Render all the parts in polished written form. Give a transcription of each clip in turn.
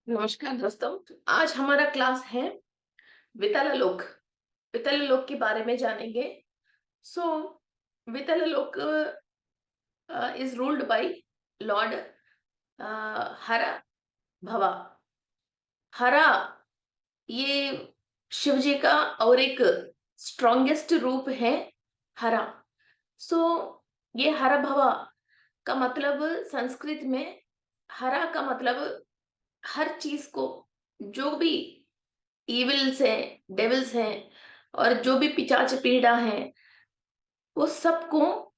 नमस्कार दोस्तों। आज हमारा क्लास है वितललोक। वितललोक के बारे में जानेंगे। सो वितललोक इज रूल्ड बाय लॉर्ड हरा भवा। हरा ये शिव जी का और एक स्ट्रॉन्गेस्ट रूप है हरा। सो ये हरा भवा का मतलब संस्कृत में हरा का मतलब हर चीज को, जो भी इविल्स हैं, डेविल्स हैं और जो भी पिशाच पीड़ा है, वो सबको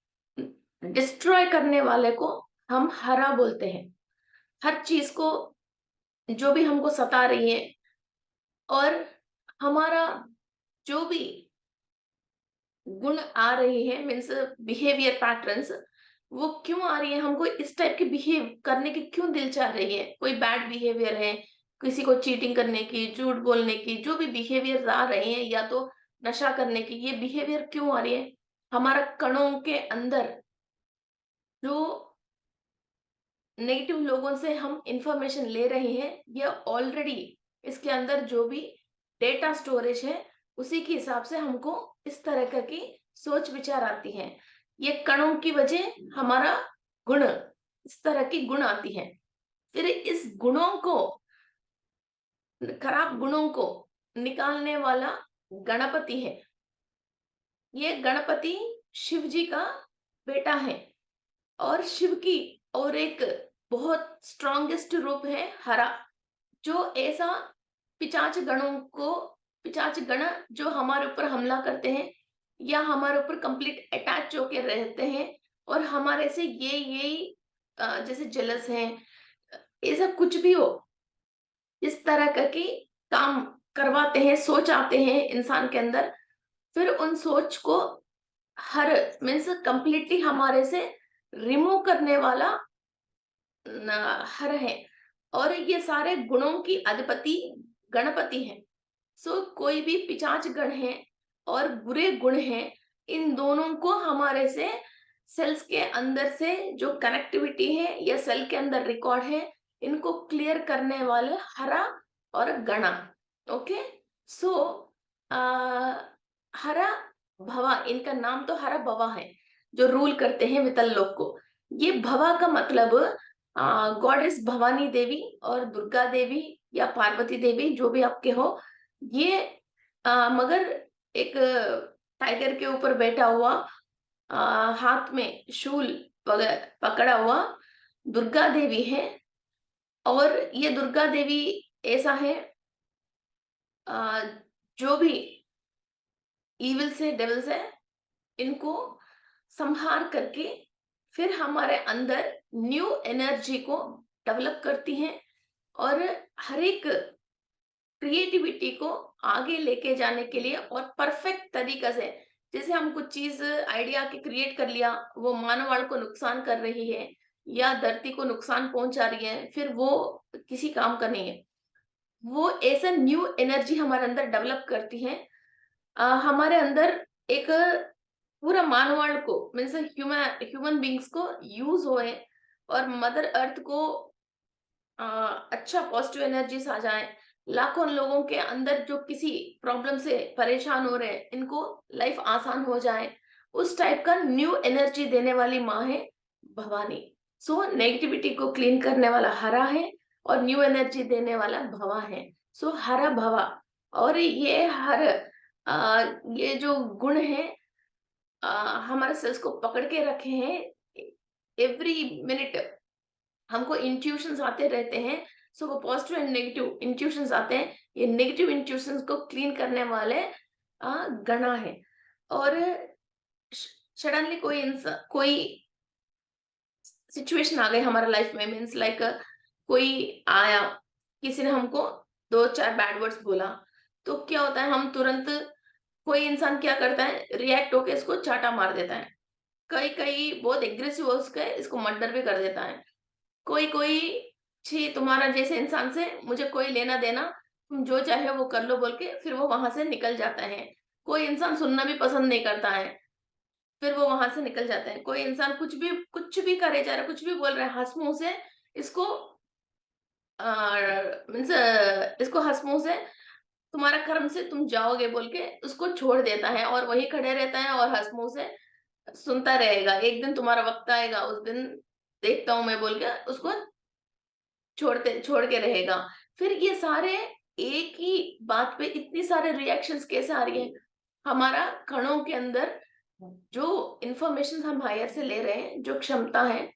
डिस्ट्रॉय करने वाले को हम हरा बोलते हैं। हर चीज को जो भी हमको सता रही है और हमारा जो भी गुण आ रही है, मीन्स बिहेवियर पैटर्न्स, वो क्यों आ रही है, हमको इस टाइप के बिहेव करने की क्यों दिल चाह रही है। कोई बैड बिहेवियर है, किसी को चीटिंग करने की, झूठ बोलने की, जो भी बिहेवियर आ रहे हैं, या तो नशा करने की, ये बिहेवियर क्यों आ रही है। हमारा कणों के अंदर जो नेगेटिव लोगों से हम इंफॉर्मेशन ले रहे हैं, ये ऑलरेडी इसके अंदर जो भी डेटा स्टोरेज है, उसी के हिसाब से हमको इस तरह का की सोच विचार आती है। ये कणों की वजह हमारा गुण, इस तरह की गुण आती है। फिर इस गुणों को, खराब गुणों को निकालने वाला गणपति है। ये गणपति शिव जी का बेटा है और शिव की और एक बहुत स्ट्रॉन्गेस्ट रूप है हरा, जो ऐसा पिशाच गणों को, पिशाच गण जो हमारे ऊपर हमला करते हैं या हमारे ऊपर कंप्लीट अटैच होके रहते हैं और हमारे से ये जैसे जेलस हैं, ऐसा कुछ भी हो, इस तरह का की काम करवाते हैं, सोच आते हैं इंसान के अंदर। फिर उन सोच को हर मीन्स कंप्लीटली हमारे से रिमूव करने वाला हर है। और ये सारे गुणों की अधिपति गणपति है। सो कोई भी पिशाच गण है और बुरे गुण हैं, इन दोनों को हमारे से सेल्स के अंदर से जो कनेक्टिविटी है या सेल के अंदर रिकॉर्ड है, इनको क्लियर करने वाले हरा और गणा। ओके। सो हरा भवा, इनका नाम तो हरा भवा है, जो रूल करते हैं वितल लोक को। ये भवा का मतलब गॉडेस भवानी देवी और दुर्गा देवी या पार्वती देवी, जो भी आपके हो। ये मगर एक टाइगर के ऊपर बैठा हुआ, हाथ में शूल पकड़ा हुआ दुर्गा देवी है। और ये दुर्गा देवी ऐसा है, अ, जो भी इविल से, डेविल से, इनको संहार करके फिर हमारे अंदर न्यू एनर्जी को डेवलप करती हैं और हर एक क्रिएटिविटी को आगे लेके जाने के लिए और परफेक्ट तरीका से, जैसे हम कुछ चीज आइडिया के क्रिएट कर लिया, वो मानवाड़ को नुकसान कर रही है या धरती को नुकसान पहुंचा रही है, फिर वो किसी काम का नहीं है। वो ऐसा न्यू एनर्जी हमारे अंदर डेवलप करती है। हमारे अंदर एक पूरा मानवाड़ को, मीन्स ह्यूमन ह्यूमन बींग्स को यूज होए और मदर अर्थ को अ, अच्छा पॉजिटिव एनर्जीज आ जाए। लाखों लोगों के अंदर जो किसी प्रॉब्लम से परेशान हो रहे हैं, इनको लाइफ आसान हो जाए, उस टाइप का न्यू एनर्जी देने वाली माँ है भवानी। सो नेगेटिविटी को क्लीन करने वाला हरा है और न्यू एनर्जी देने वाला भवा है। सो हरा भवा। और ये ये जो गुण है, अ, हमारे सेल्स को पकड़ के रखे हैं। एवरी मिनट हमको इंट्यूशंस आते रहते हैं। सो वो पॉजिटिव एंड नेगेटिव इंट्यूशंस आते हैं, ये नेगेटिव इंट्यूशंस को क्लीन करने वाले गणा है। और सडनली कोई सिचुएशन आ गई हमारे लाइफ में, मीन्स लाइक कोई आया, किसी ने हमको दो चार बैड वर्ड्स बोला, तो क्या होता है, हम तुरंत, कोई इंसान क्या करता है, रिएक्ट होके इसको चाटा मार देता है। कई कई बहुत एग्रेसिव हो उसके, इसको मर्डर भी कर देता है। कोई कोई, छी तुम्हारा जैसे इंसान से मुझे कोई लेना देना, तुम जो चाहे वो कर लो बोल के फिर वो वहां से निकल जाता है। कोई इंसान सुनना भी पसंद नहीं करता है, फिर वो वहां से निकल जाता है। कोई इंसान कुछ भी करे जा रहा है, कुछ भी बोल रहा है हंस मुंह से, इसको मीन्स इसको हंसमुंह से तुम्हारा कर्म से तुम जाओगे बोल के उसको छोड़ देता है, और वही खड़े रहता है और हंसमुंह से सुनता रहेगा। एक दिन तुम्हारा वक्त आएगा, उस दिन देखता हूँ मैं बोल के उसको छोड़ के रहेगा। फिर ये सारे एक ही बात पे इतनी सारे रिएक्शंस कैसे आ रही है? हमारा कणों के अंदर जो इंफॉर्मेशन हम हायर से ले रहे हैं, जो क्षमता है,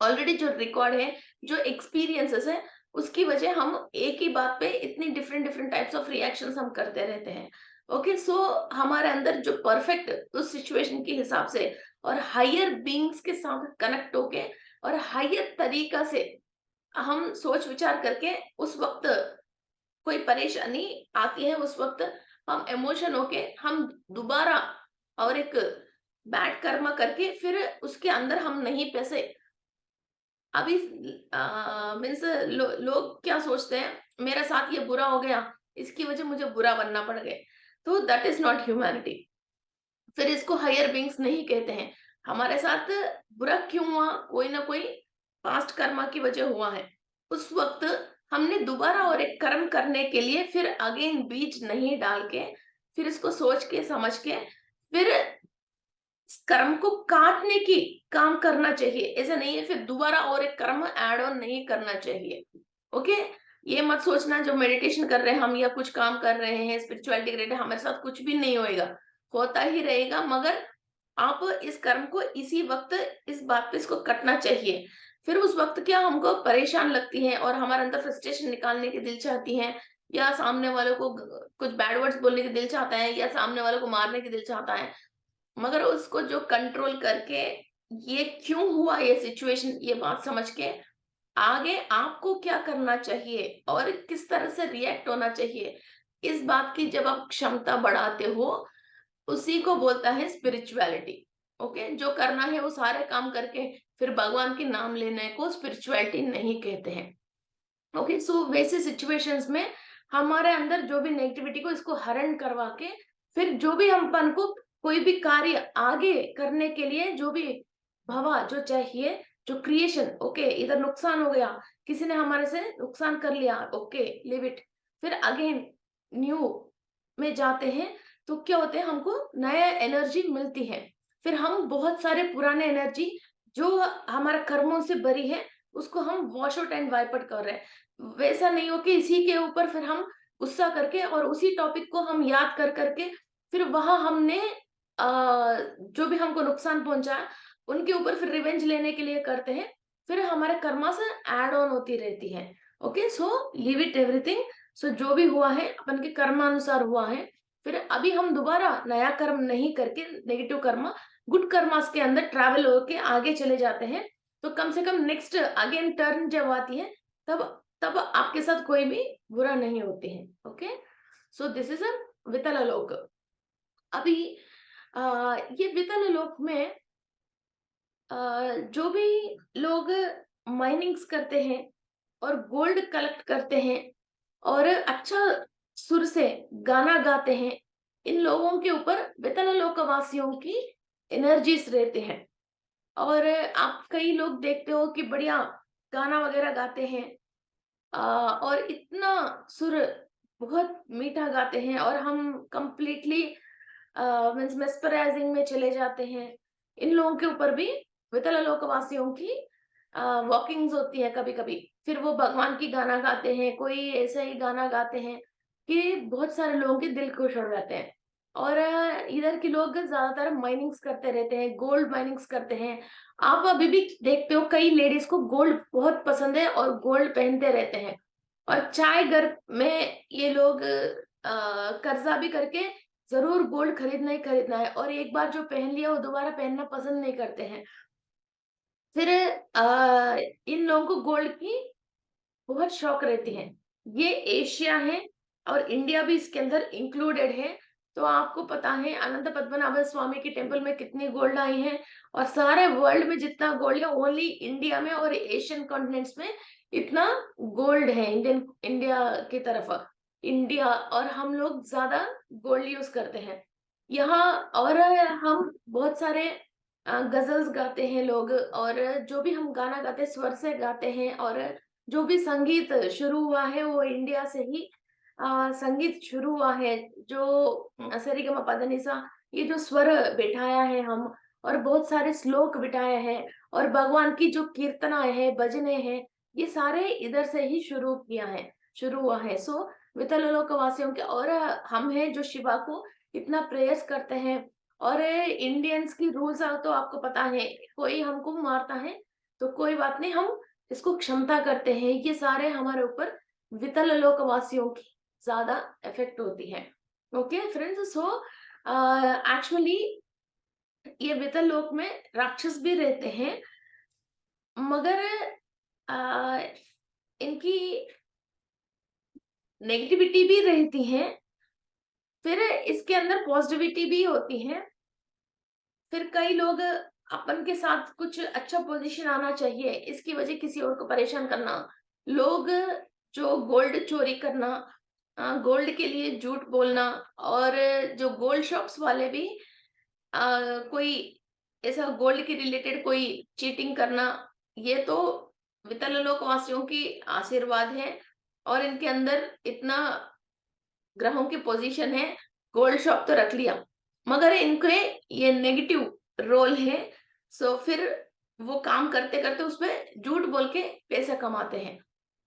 ऑलरेडी जो रिकॉर्ड है, जो एक्सपीरियंसेस है, उसकी वजह हम एक ही बात पे इतनी different different types of reactions हम करते रहते हैं। ओके, सो हमारे अंदर जो परफेक्ट उस सिचुएशन के हिसाब से और हायर बीइंग्स के साथ कनेक्ट होके और हायर तरीका से हम सोच विचार करके उस वक्त कोई परेशानी आती है, उस वक्त हम इमोशन होके हम दोबारा और एक बैड कर्मा करके फिर उसके अंदर हम नहीं पैसे। अभी मीन्स लोग क्या सोचते हैं, मेरे साथ ये बुरा हो गया, इसकी वजह मुझे बुरा बनना पड़ गया, तो दैट इज नॉट ह्यूमैनिटी। फिर इसको हायर बीइंग्स नहीं कहते हैं। हमारे साथ बुरा क्यों हुआ? कोई ना कोई पास्ट कर्मा की वजह हुआ है। उस वक्त हमने दोबारा और एक कर्म करने के लिए फिर अगेन बीज नहीं डाल के, फिर इसको सोच के समझ के फिर कर्म को काटने की काम करना चाहिए। ऐसा नहीं है फिर दोबारा और एक कर्म ऐड ऑन नहीं करना चाहिए। ओके, ये मत सोचना जो मेडिटेशन कर रहे हैं हम या कुछ काम कर रहे हैं स्पिरिचुअलिटी के रिलेटेड हमारे साथ कुछ भी नहीं होएगा, होता ही रहेगा, मगर आप इस कर्म को इसी वक्त इस बात पे इसको कटना चाहिए। फिर उस वक्त क्या हमको परेशान लगती है और हमारे अंदर फ्रस्ट्रेशन निकालने की दिल चाहती है, या सामने वालों को कुछ बैड वर्ड्स बोलने की दिल चाहता है, या सामने वालों को मारने की दिल चाहता है, मगर उसको जो कंट्रोल करके ये क्यों हुआ ये सिचुएशन, ये बात समझ के आगे आपको क्या करना चाहिए और किस तरह से रिएक्ट होना चाहिए, इस बात की जब आप क्षमता बढ़ाते हो, उसी को बोलता है स्पिरिचुअलिटी। ओके, जो करना है वो सारे काम करके फिर भगवान के नाम लेने को स्पिरिचुअलिटी नहीं कहते हैं। ओके, सो वैसे सिचुएशंस में हमारे अंदर जो भी नेगेटिविटी को इसको हरण करवा के फिर जो भी हमपन को कोई भी कार्य आगे करने के लिए जो भी भवा जो चाहिए, जो क्रिएशन, ओके इधर नुकसान हो गया, किसी ने हमारे से नुकसान कर लिया, ओके लिव इट, फिर अगेन न्यू में जाते हैं, तो क्या होते हैं हमको नया एनर्जी मिलती है। फिर हम बहुत सारे पुराने एनर्जी जो हमारे कर्मों से भरी है उसको हम wash out and wipe out कर रहे हैं। वैसा नहीं हो कि इसी के ऊपर फिर हम गुस्सा करके और उसी टॉपिक को हम याद कर करके फिर वहां हमने जो भी हमको नुकसान पहुंचाया उनके ऊपर फिर रिवेंज लेने के लिए करते हैं। फिर हमारे कर्मा से ऐड ऑन होती रहती है। Okay, so leave it everything. So जो भी हुआ है अपन के कर्मानुसार हुआ है, फिर अभी हम दोबारा नया कर्म नहीं करके नेगेटिव कर्मा गुड कर्मास के अंदर ट्रैवल होके आगे चले जाते हैं। तो कम से कम नेक्स्ट अगेन टर्न जब आती है तब तब आपके साथ कोई भी बुरा नहीं होते हैं। Okay, so this is a Vitala Lok. अभी ये वितल लोक में जो भी लोग माइनिंग्स करते हैं और गोल्ड कलेक्ट करते हैं और अच्छा सुर से गाना गाते हैं, इन लोगों के ऊपर वितल लोक वासियों की एनर्जीज रहते हैं। और आप कई लोग देखते हो कि बढ़िया गाना वगैरह गाते हैं, और इतना सुर बहुत मीठा गाते हैं और हम कंप्लीटली मीन्स मेस्पराइजिंग में चले जाते हैं। इन लोगों के ऊपर भी वितल लोकवासियों की वॉकिंग्स होती है कभी कभी। फिर वो भगवान की गाना गाते हैं, कोई ऐसा ही गाना गाते हैं कि बहुत सारे लोगों के दिल खुश हो जाते हैं। और इधर के लोग ज्यादातर माइनिंग्स करते रहते हैं, गोल्ड माइनिंग्स करते हैं। आप अभी भी देखते हो कई लेडीज को गोल्ड बहुत पसंद है और गोल्ड पहनते रहते हैं। और चाय घर में ये लोग कर्जा भी करके जरूर गोल्ड खरीदना ही खरीदना है, और एक बार जो पहन लिया वो दोबारा पहनना पसंद नहीं करते हैं। फिर इन लोगों को गोल्ड की बहुत शौक रहती है। ये एशिया है और इंडिया भी इसके अंदर इंक्लूडेड है। तो आपको पता है अनंत पद्मनाभ स्वामी की टेम्पल में कितनी गोल्ड आई है, और सारे वर्ल्ड में जितना गोल्ड है ओनली इंडिया में और एशियन कॉन्टिनेंट्स में इतना गोल्ड है। इंडिया की तरफ इंडिया और हम लोग ज्यादा गोल्ड यूज करते हैं यहाँ। और हम बहुत सारे गजल्स गाते हैं लोग, और जो भी हम गाना गाते हैं स्वर से गाते हैं, और जो भी संगीत शुरू हुआ है वो इंडिया से ही संगीत शुरू हुआ है। जो सरिगमपधनिसा, ये जो स्वर बिठाया है हम, और बहुत सारे श्लोक बिठाए हैं, और भगवान की जो कीर्तनाएं है, भजने हैं, ये सारे इधर से ही शुरू हुआ है। सो वितल लोक वासियों के, और हम हैं जो शिवा को इतना प्रेयर्स करते हैं। और इंडियंस की रूल्स तो आपको पता है, कोई हमको मारता है तो कोई बात नहीं, हम इसको क्षमता करते हैं। ये सारे हमारे ऊपर वितल लोक वासियों की ज्यादा इफेक्ट होती है। ओके फ्रेंड्स, सो एक्चुअली ये वितल लोक में राक्षस भी रहते हैं, मगर आ, इनकी नेगेटिविटी भी रहती है, फिर इसके अंदर पॉजिटिविटी भी होती है। फिर कई लोग अपन के साथ कुछ अच्छा पोजीशन आना चाहिए, इसकी वजह किसी और को परेशान करना, लोग जो गोल्ड चोरी करना, गोल्ड के लिए झूठ बोलना, और जो गोल्ड शॉप्स वाले भी कोई ऐसा गोल्ड के रिलेटेड कोई चीटिंग करना, ये तो वितल लोक वासियों की आशीर्वाद है। और इनके अंदर इतना ग्रहों की पोजीशन है, गोल्ड शॉप तो रख लिया, मगर इनके ये नेगेटिव रोल है। सो फिर वो काम करते करते उसमें झूठ बोल के पैसा कमाते हैं,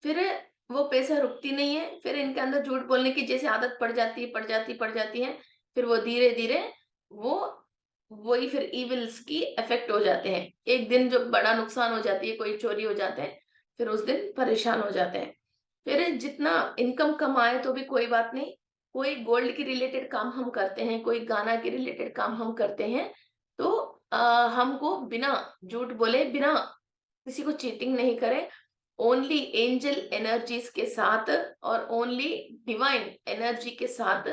फिर वो पैसा रुकती नहीं है, फिर इनके अंदर झूठ बोलने की जैसे आदत पड़ जाती है, फिर वो धीरे धीरे वो वही फिर इविल्स की इफेक्ट हो जाते हैं। एक दिन जो बड़ा नुकसान हो जाती है, कोई चोरी हो जाता है, फिर उस दिन परेशान हो जाते हैं। फिर जितना इनकम कमाए तो भी कोई बात नहीं, कोई गोल्ड के रिलेटेड काम हम करते हैं, कोई गाना के रिलेटेड काम हम करते हैं, तो हमको बिना झूठ बोले, बिना किसी को चीटिंग नहीं करे, ओनली एंजल एनर्जीज के साथ और ओनली डिवाइन एनर्जी के साथ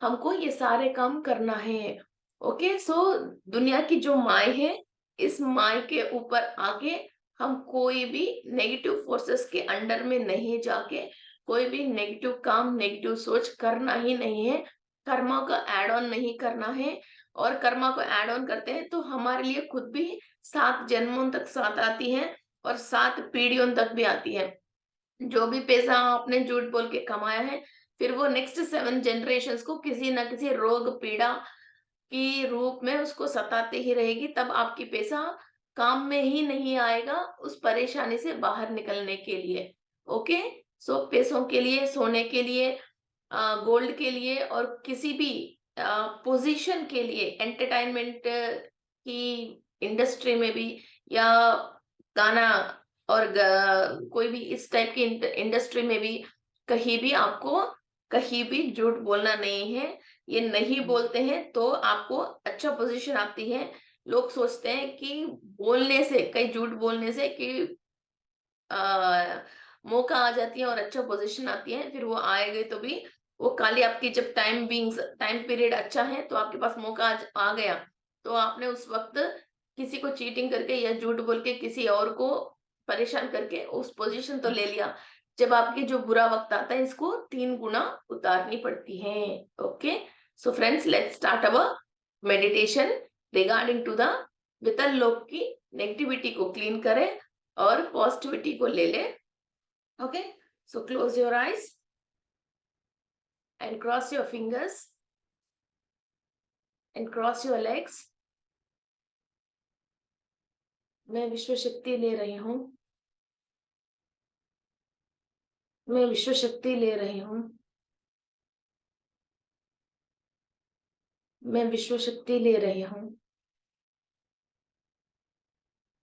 हमको ये सारे काम करना है। ओके, सो दुनिया की जो माय है, इस माय के ऊपर आके हम कोई भी नेगेटिव फोर्सेस के अंडर में नहीं जाके कोई भी नेगेटिव काम, नेगेटिव सोच करना ही नहीं है। कर्मा का एड ऑन नहीं करना है, और कर्मा को एड ऑन करते हैं तो हमारे लिए खुद भी 7 जन्मों तक साथ आती है, और 7 पीढ़ियों तक भी आती है। जो भी पैसा आपने झूठ बोल के कमाया है, फिर वो नेक्स्ट 7 जनरेशंस को किसी ना किसी रोग पीड़ा की रूप में उसको सताते ही रहेगी, तब आपकी पैसा काम में ही नहीं आएगा उस परेशानी से बाहर निकलने के लिए। ओके, सो पैसों के लिए, सोने के लिए, गोल्ड के लिए, और किसी भी पोजीशन के लिए, एंटरटेनमेंट की इंडस्ट्री में भी, या गाना और कोई भी इस टाइप की इंडस्ट्री में भी, कहीं भी आपको कहीं भी झूठ बोलना नहीं है। ये नहीं बोलते हैं तो आपको अच्छा पोजीशन आती है। लोग सोचते हैं कि बोलने से, कई झूठ बोलने से कि मौका आ जाती है और अच्छा पोजीशन आती है, फिर वो आएगा तो भी वो खाली आपकी, जब टाइम पीरियड अच्छा है तो आपके पास मौका आ गया, तो आपने उस वक्त किसी को चीटिंग करके या झूठ बोल के किसी और को परेशान करके उस पोजीशन तो ले लिया। जब आपके जो बुरा वक्त आता है, इसको 3 गुना उतारनी पड़ती है। Okay, so friends, let's start our meditation regarding to the Vitala Lok की नेगेटिविटी को क्लीन करें और पॉजिटिविटी को ले ले। Okay, so close your eyes and cross your fingers and cross your legs. मैं विश्व शक्ति ले रही हूँ, मैं विश्व शक्ति ले रही हूँ, मैं विश्व शक्ति ले रही हूँ।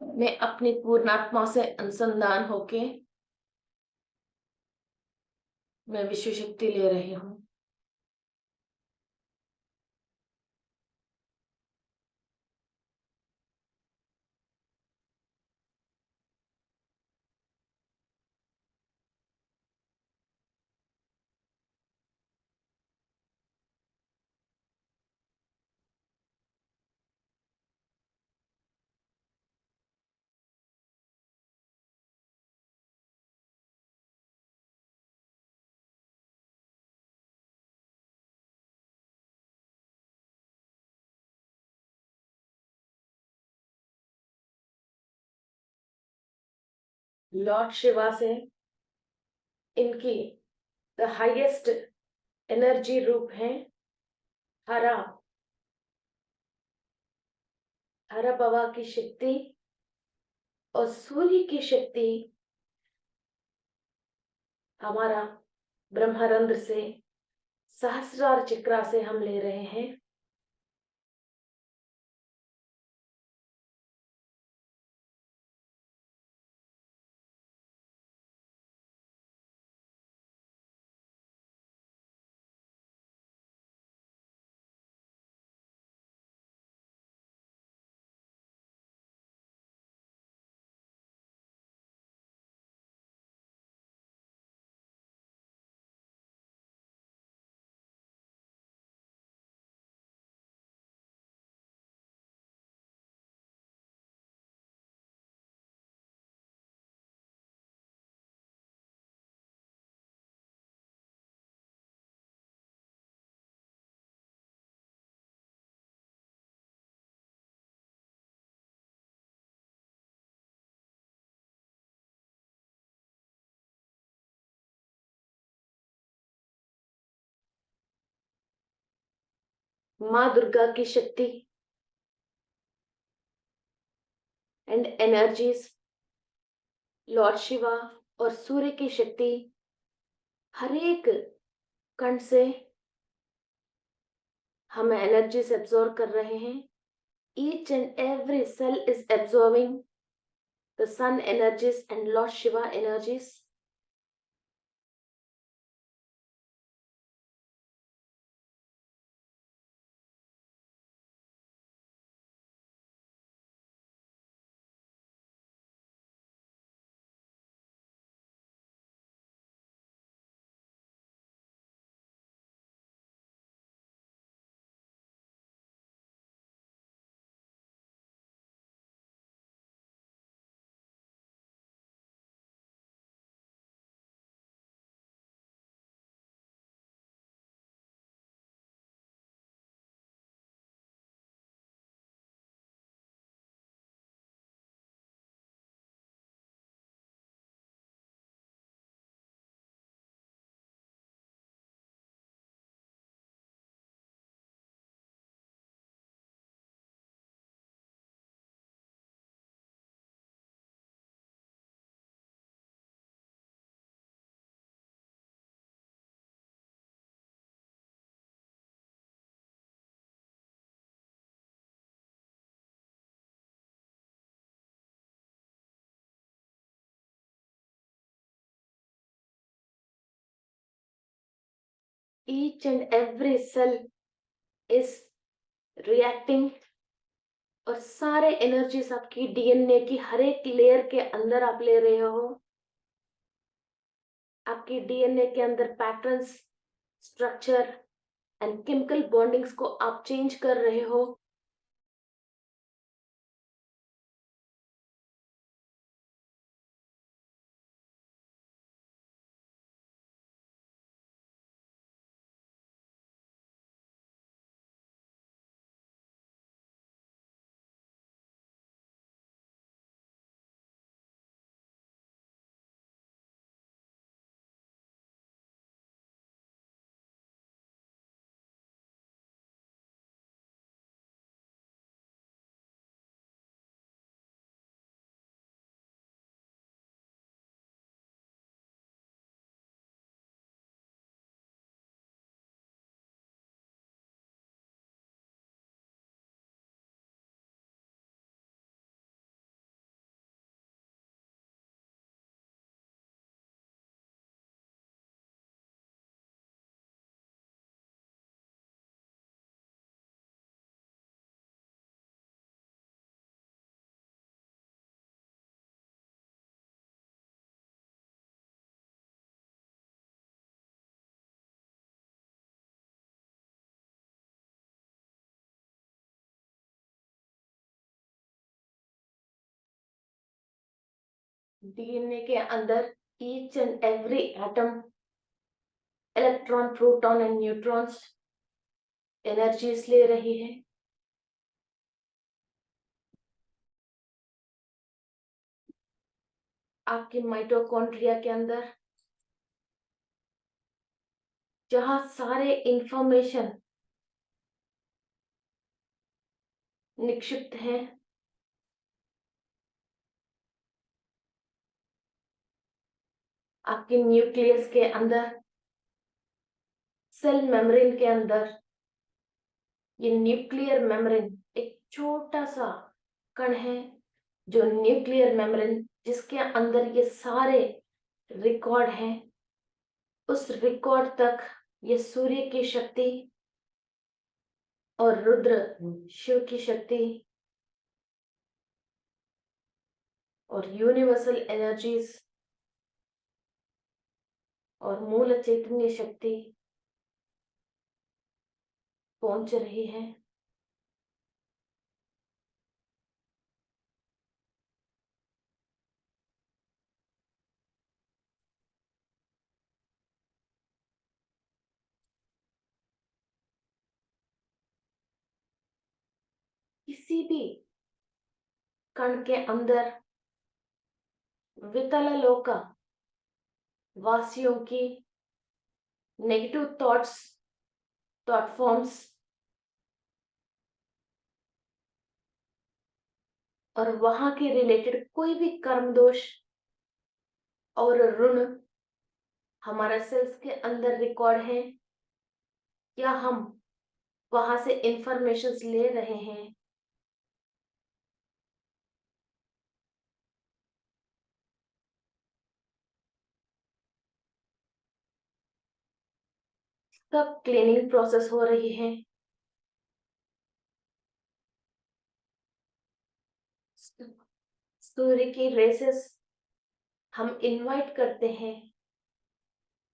मैं अपनी पूर्णात्मा से अनुसंधान होके मैं विश्व शक्ति ले रही हूँ। लॉर्ड शिवा से इनकी द हाईएस्ट एनर्जी रूप है हरा। हरा बाबा की शक्ति और सूर्य की शक्ति हमारा ब्रह्मरंध्र से सहस्रार चक्रा से हम ले रहे हैं। माँ दुर्गा की शक्ति एंड एनर्जीज, लॉर्ड शिवा और सूर्य की शक्ति हर एक कण से हम एनर्जी से एब्जॉर्ब कर रहे हैं। Each and every cell is absorbing the sun energies and lord Shiva energies. Each and every cell is reacting और सारे एनर्जीज आपकी डीएनए की हर एक लेयर के अंदर आप ले रहे हो। आपकी डीएनए के अंदर patterns, structure and chemical bondings को आप चेंज कर रहे हो। डीएनए के अंदर each and every atom, electron, proton and neutrons energies ले रही है। आपके माइटोकॉन्ड्रिया के अंदर जहाँ सारे इंफॉर्मेशन निक्षिप्त हैं। आपके न्यूक्लियस के अंदर, सेल मेम्ब्रेन के अंदर। ये न्यूक्लियर मेम्ब्रेन एक छोटा सा कण है, जो न्यूक्लियर मेम्ब्रेन जिसके अंदर ये सारे रिकॉर्ड हैं। उस रिकॉर्ड तक ये सूर्य की शक्ति और रुद्र शिव की शक्ति और यूनिवर्सल एनर्जीज और मूल चैतन्य शक्ति पहुंच रही है। किसी भी कण के अंदर वितल लोका वासियों की नेगेटिव थॉट्स, थॉट फॉर्म्स और वहां के रिलेटेड कोई भी कर्म दोष और ऋण हमारा सेल्स के अंदर रिकॉर्ड है, या हम वहां से इंफॉर्मेशन ले रहे हैं, सब क्लीनिंग प्रोसेस हो रही है। सूर्य की रेसेस हम इनवाइट करते हैं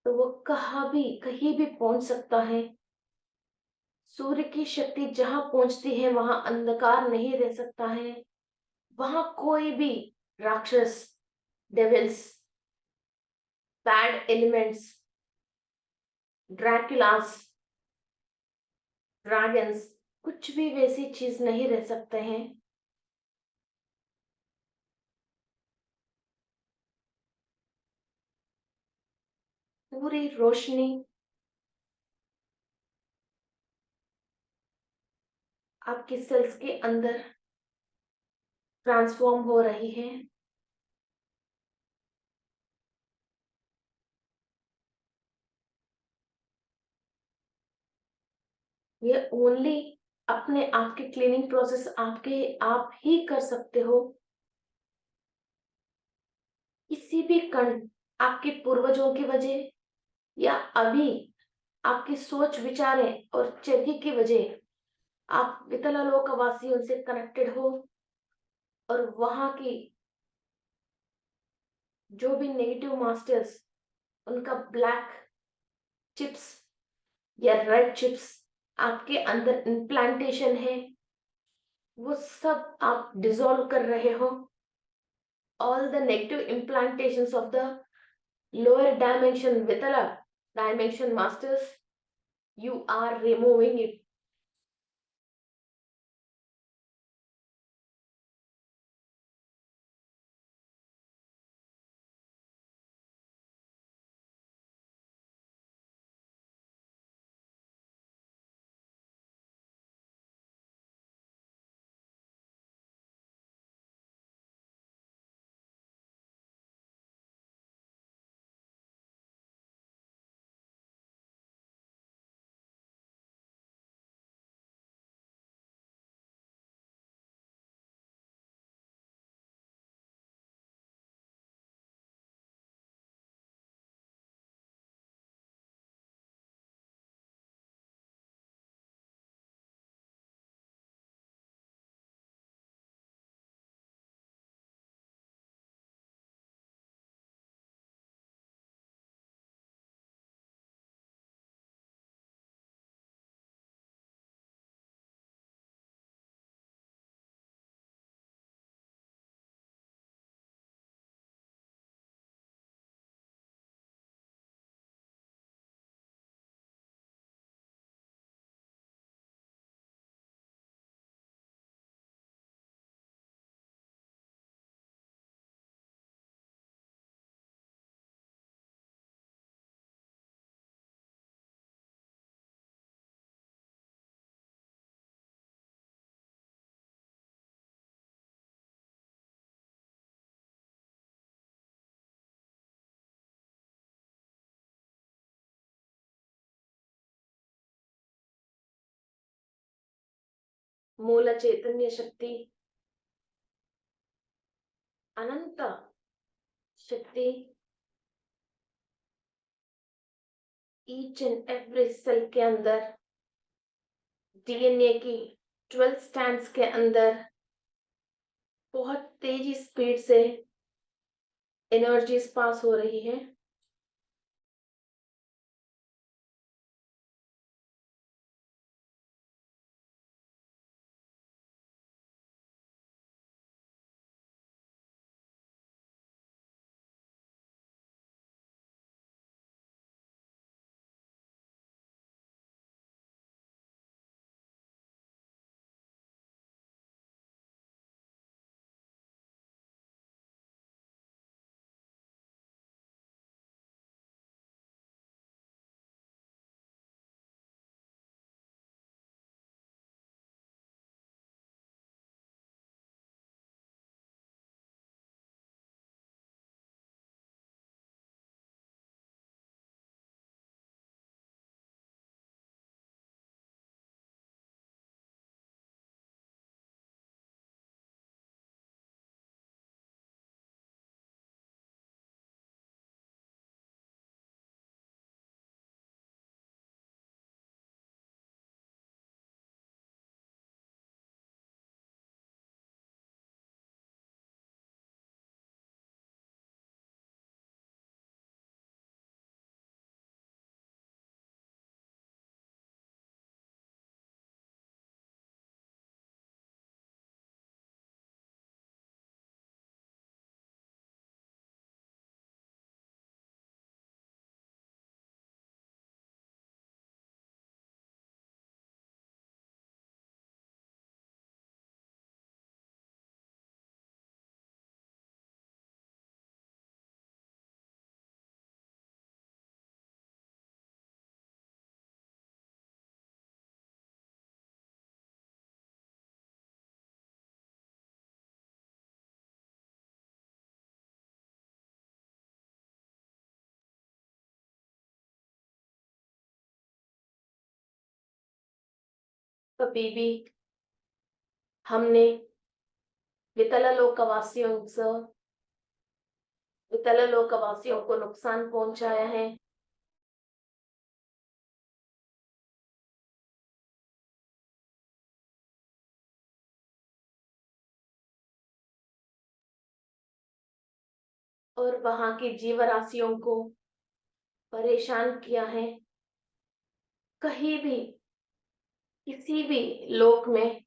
तो वो कहीं भी पहुंच सकता है। सूर्य की शक्ति जहां पहुंचती है वहां अंधकार नहीं रह सकता है। वहां कोई भी राक्षस, डेविल्स, बैड एलिमेंट्स, ड्रैकुलास, ड्रैगन्स, कुछ भी वैसी चीज नहीं रह सकते हैं। पूरी रोशनी आपके सेल्स के अंदर ट्रांसफॉर्म हो रही है। ये ओनली अपने आप के क्लीनिंग प्रोसेस आपके आप ही कर सकते हो। किसी भी कण, आपके पूर्वजों की वजह या अभी आपकी सोच विचारें और चर्या की वजह आप वितलालोक वासियों से कनेक्टेड हो, और वहां की जो भी नेगेटिव मास्टर्स, उनका ब्लैक चिप्स या रेड चिप्स आपके अंदर इम्प्लांटेशन है, वो सब आप डिसॉल्व कर रहे हो। All the negative implantations of the lower dimension Vitala dimension masters, you are removing it. मूल चैतन्य शक्ति, अनंत शक्ति, ईच एंड एवरी सेल के अंदर, डीएनए की 12 स्ट्रैंड्स के अंदर बहुत तेजी स्पीड से एनर्जीज पास हो रही है। कभी भी हमने वितला लोकवासियों को नुकसान पहुंचाया है, और वहां की जीवराशियों को परेशान किया है। कहीं भी किसी भी लोक में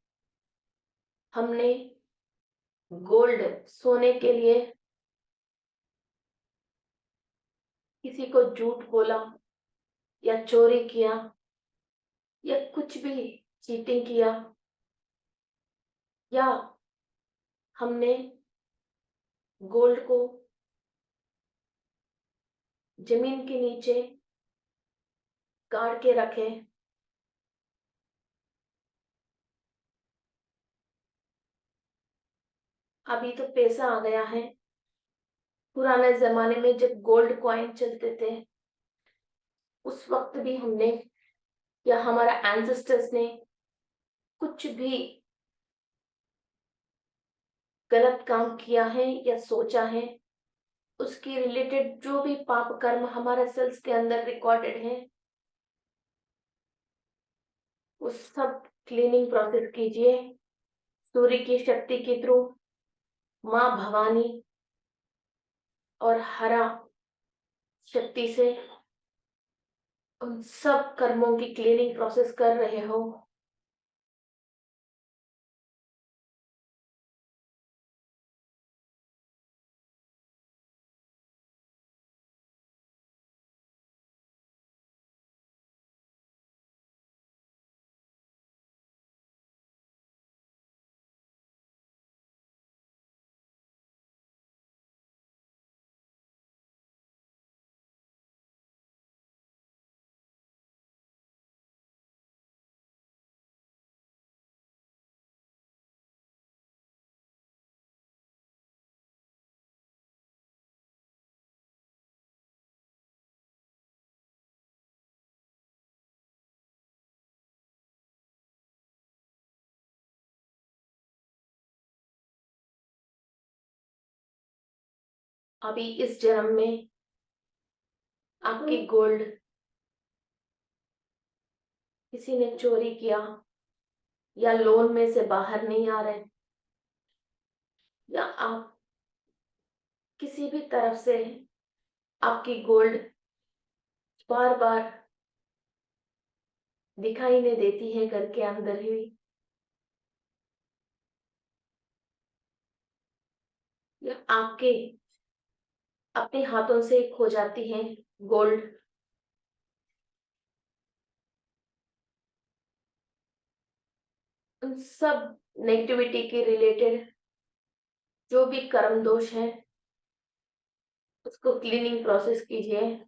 हमने गोल्ड, सोने के लिए किसी को झूठ बोला या चोरी किया या कुछ भी चीटिंग किया, या हमने गोल्ड को जमीन के नीचे गाड़ के रखे, अभी तो पैसा आ गया है। पुराने जमाने में जब गोल्ड कॉइन चलते थे, उस वक्त भी हमने या हमारा एंसेस्टर्स ने कुछ भी गलत काम किया है या सोचा है, उसकी रिलेटेड जो भी पाप कर्म हमारे सेल्स के अंदर रिकॉर्डेड है, उस सब क्लीनिंग प्रोसेस कीजिए सूर्य की शक्ति के थ्रू, माँ भवानी और हरा शक्ति से उन सब कर्मों की क्लीनिंग प्रोसेस कर रहे हो। अभी इस जन्म में आपकी गोल्ड किसी ने चोरी किया, या लोन में से बाहर नहीं आ रहे, या आप किसी भी तरफ से आपकी गोल्ड बार बार दिखाई नहीं देती है घर के अंदर ही, या आपके अपने हाथों से खो जाती है गोल्ड, उन सब नेगेटिविटी के रिलेटेड जो भी कर्म दोष है उसको क्लीनिंग प्रोसेस कीजिए।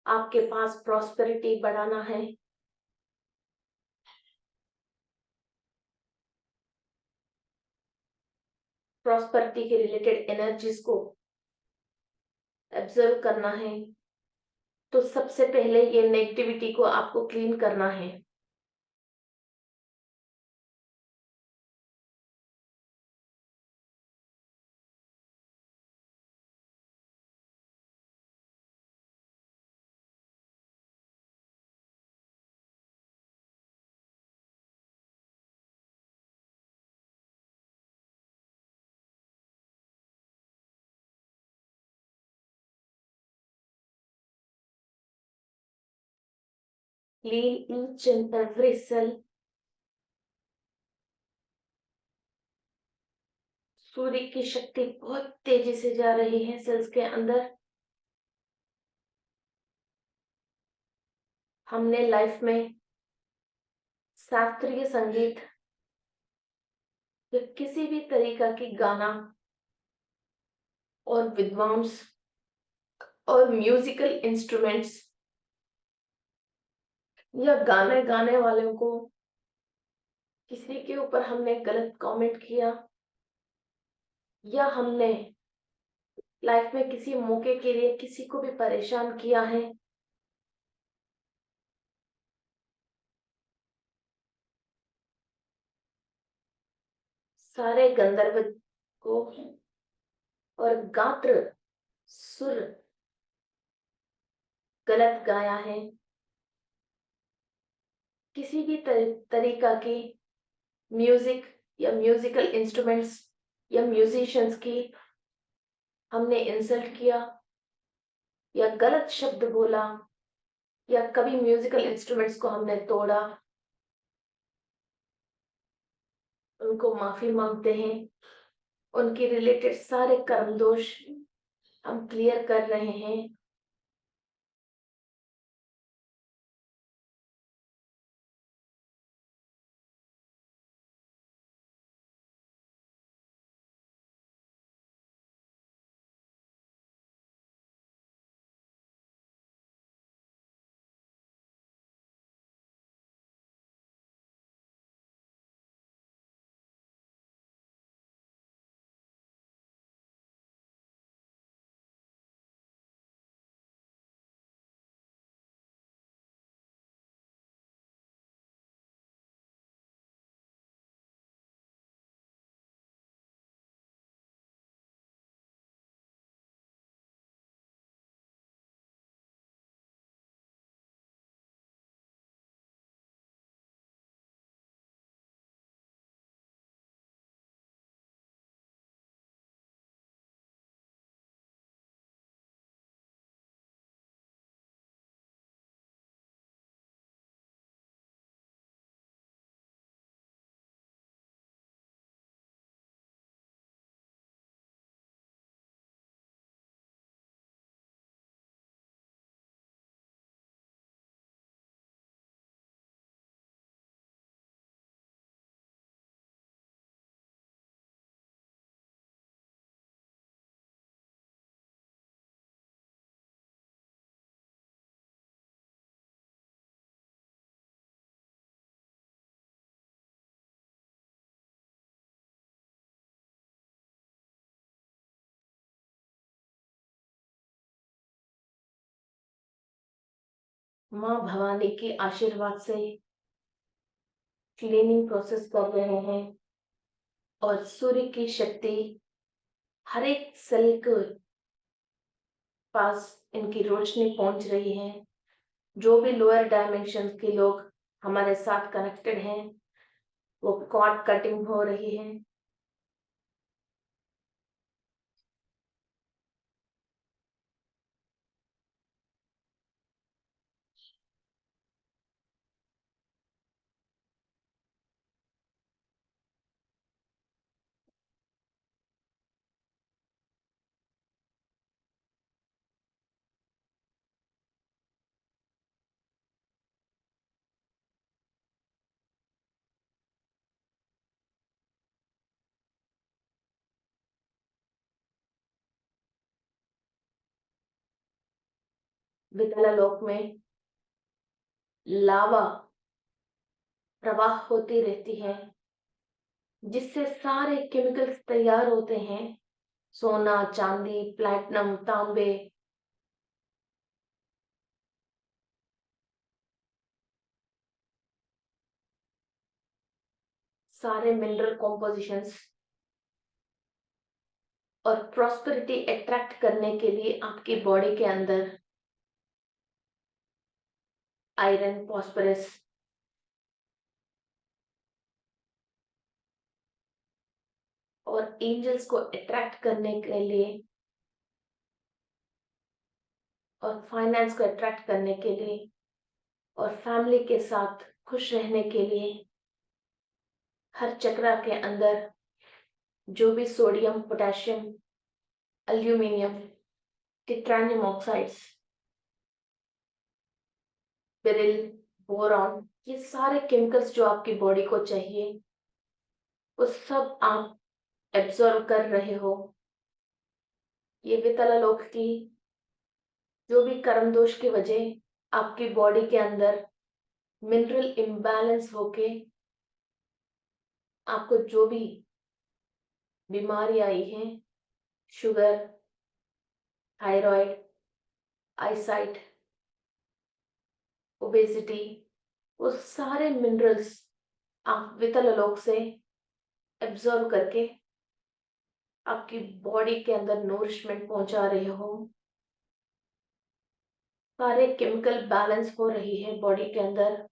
आपके पास प्रॉस्पेरिटी बढ़ाना है, प्रॉस्पेरिटी के रिलेटेड एनर्जीज को एब्जर्व करना है, तो सबसे पहले ये नेगेटिविटी को आपको क्लीन करना है। Clean each and every cell। सूर्य की शक्ति बहुत तेजी से जा रही है सेल्स के अंदर। हमने लाइफ में शास्त्रीय संगीत या किसी भी तरीका की गाना और विद्वांस और म्यूजिकल इंस्ट्रूमेंट्स या गाने गाने वालों को किसी के ऊपर हमने गलत कमेंट किया, या हमने लाइफ में किसी मौके के लिए किसी को भी परेशान किया है, सारे गंधर्व को और गात्र सुर गलत गाया है, किसी भी तरीका की म्यूजिक या म्यूजिकल इंस्ट्रूमेंट्स या म्यूजिशियंस की हमने इंसल्ट किया या गलत शब्द बोला, या कभी म्यूजिकल इंस्ट्रूमेंट्स को हमने तोड़ा, उनको माफी मांगते हैं। उनके रिलेटेड सारे कर्म दोष हम क्लियर कर रहे हैं। माँ भवानी के आशीर्वाद से क्लीनिंग प्रोसेस कर रहे हैं और सूर्य की शक्ति हर एक सेल के पास इनकी रोशनी पहुंच रही है। जो भी लोअर डायमेंशन के लोग हमारे साथ कनेक्टेड हैं, वो कॉर्ड कटिंग हो रही है। विद्यालय लोक में लावा प्रवाह होती रहती है, जिससे सारे केमिकल्स तैयार होते हैं। सोना, चांदी, प्लैटिनम, तांबे, सारे मिनरल कॉम्पोजिशंस और प्रॉस्पेरिटी अट्रैक्ट करने के लिए आपकी बॉडी के अंदर आयरन, फॉस्फोरस और एंजल्स को अट्रैक्ट करने के लिए और फाइनेंस को अट्रैक्ट करने के लिए और फैमिली के साथ खुश रहने के लिए हर चक्रा के अंदर जो भी sodium, potassium, aluminium, titanium oxides, beryl, boron, ये सारे केमिकल्स जो आपकी बॉडी को चाहिए, वो सब आप एब्जॉर्ब कर रहे हो। ये वितलालोक की जो भी कर्म दोष की वजह आपकी बॉडी के अंदर मिनरल इम्बैलेंस होके आपको जो भी बीमारी आई है, शुगर, थायराइड, आईसाइट, ओबेसिटी, वो सारे मिनरल्स आप वितलालोक से एब्जॉर्ब करके आपकी बॉडी के अंदर नोरिशमेंट पहुंचा रहे हो। सारे केमिकल बैलेंस हो रही है बॉडी के अंदर।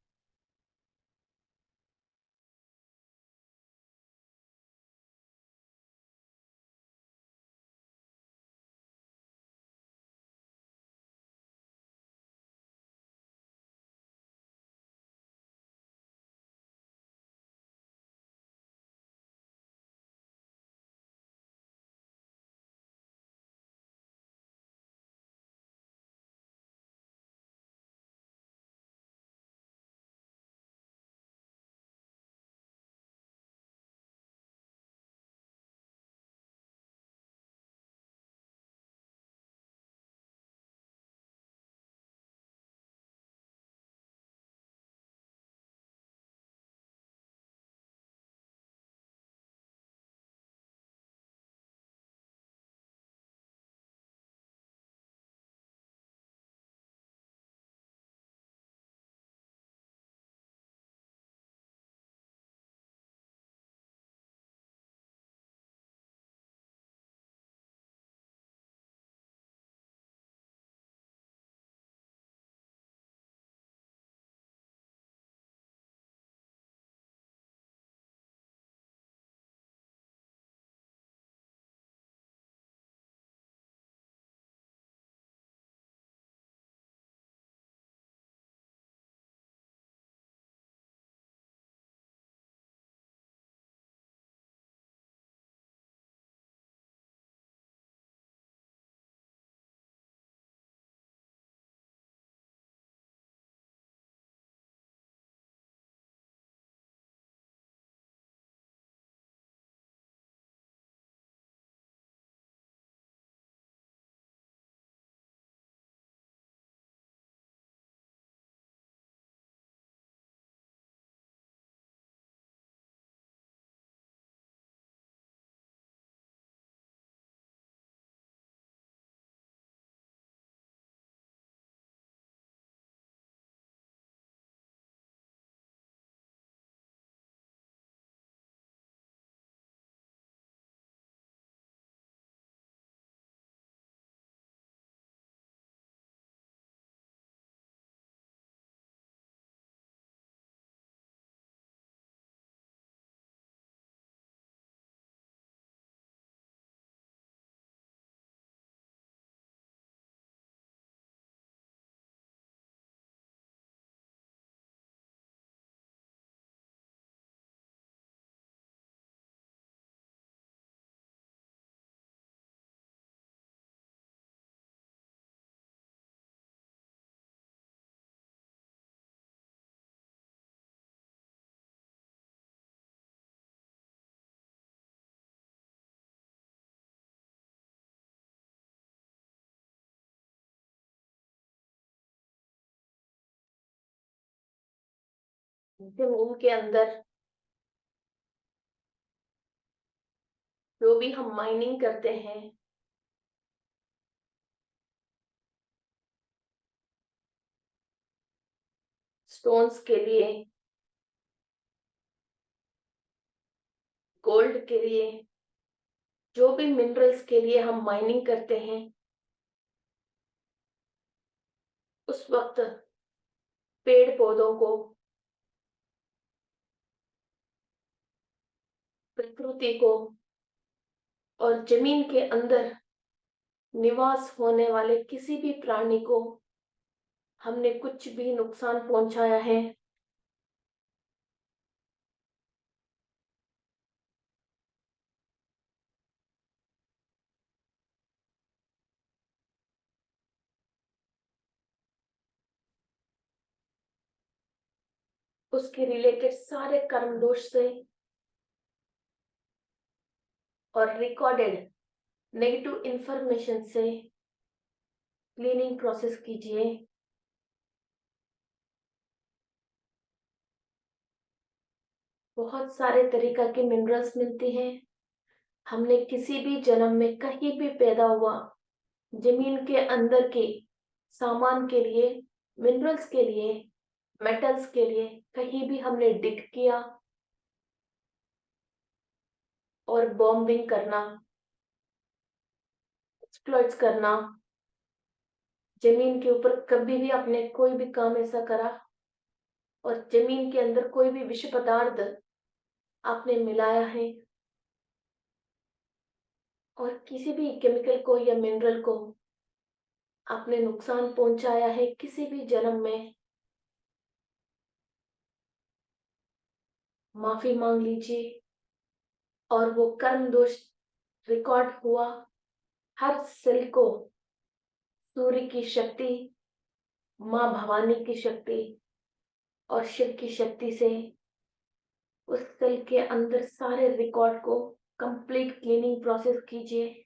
जमीन के अंदर जो भी हम माइनिंग करते हैं, स्टोन्स के लिए, गोल्ड के लिए, जो भी मिनरल्स के लिए हम माइनिंग करते हैं, उस वक्त पेड़ पौधों को, प्रकृति को और जमीन के अंदर निवास होने वाले किसी भी प्राणी को हमने कुछ भी नुकसान पहुंचाया है, उसके रिलेटेड सारे कर्म दोष से और रिकॉर्डेड नेगेटिव इंफॉर्मेशन से क्लीनिंग प्रोसेस कीजिए। बहुत सारे तरीका के मिनरल्स मिलते हैं। हमने किसी भी जन्म में कहीं भी पैदा हुआ, जमीन के अंदर के सामान के लिए, मिनरल्स के लिए, मेटल्स के लिए कहीं भी हमने डिग किया और बॉम्बिंग करना, एक्सप्लॉइट्स करना, जमीन के ऊपर कभी भी आपने कोई भी काम ऐसा करा और जमीन के अंदर कोई भी विषय पदार्थ आपने मिलाया है और किसी भी केमिकल को या मिनरल को आपने नुकसान पहुंचाया है किसी भी जन्म में, माफी मांग लीजिए। और वो कर्म दोष रिकॉर्ड हुआ हर सेल को सूर्य की शक्ति, माँ भवानी की शक्ति और शिव की शक्ति से उस सेल के अंदर सारे रिकॉर्ड को कंप्लीट क्लीनिंग प्रोसेस कीजिए।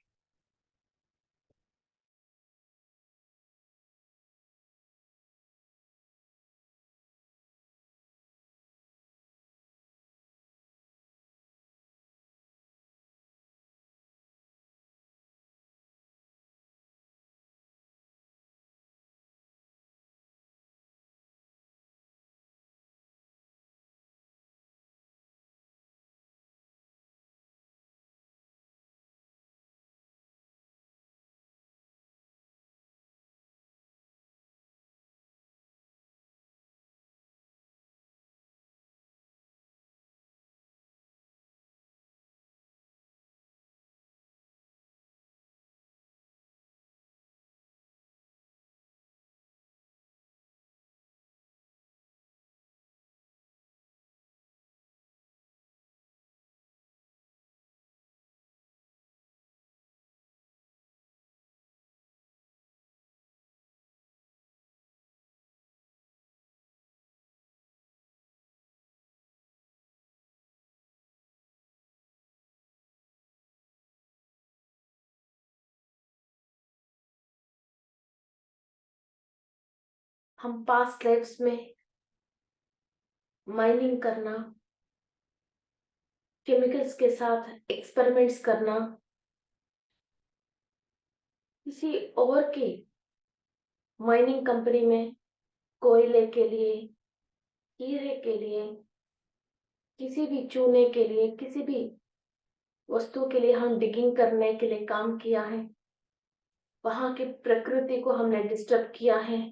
हम पास्ट लाइफ्स में माइनिंग करना, केमिकल्स के साथ एक्सपेरिमेंट्स करना, किसी और की माइनिंग कंपनी में कोयले के लिए, हीरे के लिए, किसी भी चूने के लिए, किसी भी वस्तु के लिए हम डिगिंग करने के लिए काम किया है, वहां की प्रकृति को हमने डिस्टर्ब किया है,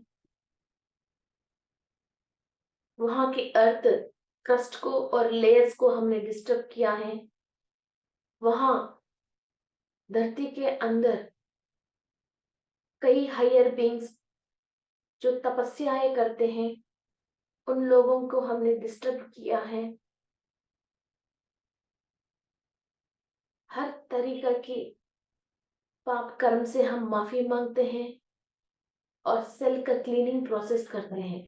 वहां की अर्थ क्रस्ट को और लेयर्स को हमने डिस्टर्ब किया है, वहां धरती के अंदर कई हायर बींग्स जो तपस्याएं करते हैं, उन लोगों को हमने डिस्टर्ब किया है। हर तरीका की पाप कर्म से हम माफी मांगते हैं और सेल का क्लीनिंग प्रोसेस करते हैं।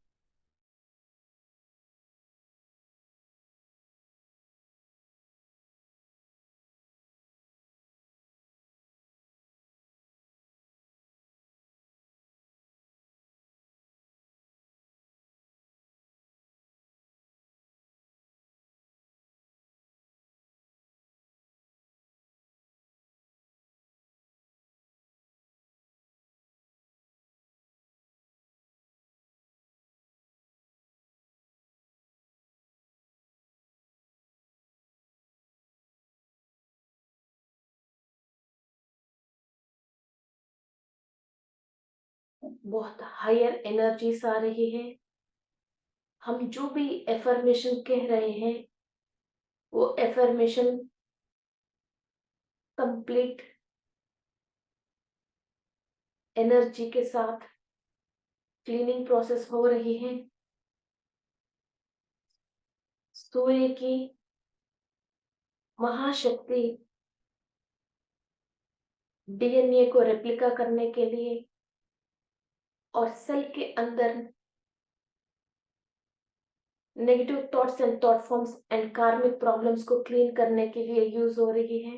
बहुत हायर एनर्जीज आ रही है। हम जो भी एफर्मेशन कह रहे हैं वो एफर्मेशन कंप्लीट एनर्जी के साथ क्लीनिंग प्रोसेस हो रही है। सूर्य की महाशक्ति डीएनए को रेप्लिका करने के लिए और सेल के अंदर negative thoughts and thought forms and कार्मिक प्रॉब्लम्स को क्लीन करने के लिए यूज हो रही है।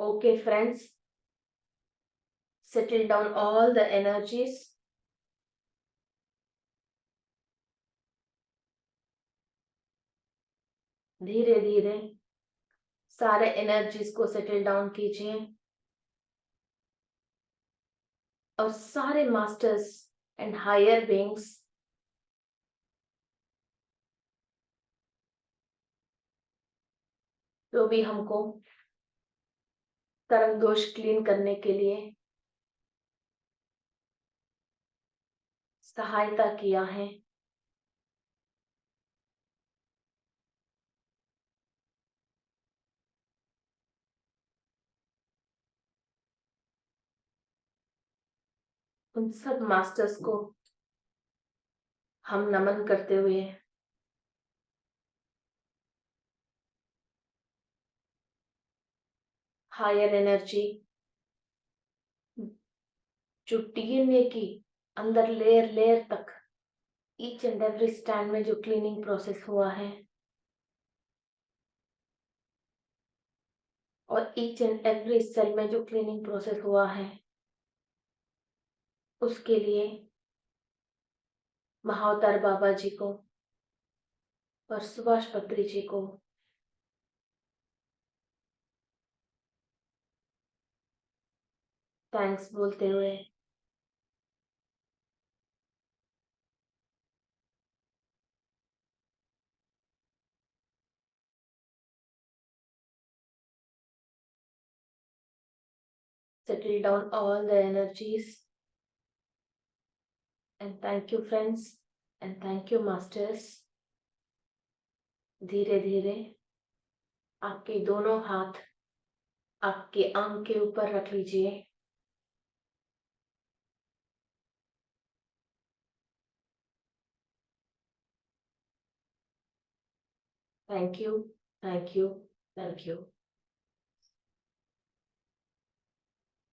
Okay, friends, settle down all the energies. धीरे धीरे सारे एनर्जीज को सेटल डाउन कीजिए और सारे मास्टर्स एंड हायर बीइंग्स जो भी हमको कर्म दोष क्लीन करने के लिए सहायता किया है, उन सब मास्टर्स को हम नमन करते हुए हायर एनर्जी जो डीएनए की अंदर लेयर लेयर तक ईच एंड एवरी स्टैंड में जो क्लीनिंग प्रोसेस हुआ है और ईच एंड एवरी सेल में जो क्लीनिंग प्रोसेस हुआ है, उसके लिए महाअवतार बाबा जी को और सुभाष पत्री जी को थैंक्स बोलते हुए settle down all the energies and thank you friends and thank you masters. धीरे धीरे आपके दोनों हाथ आपके आंख के ऊपर रख लीजिए। Thank you, thank you, thank you.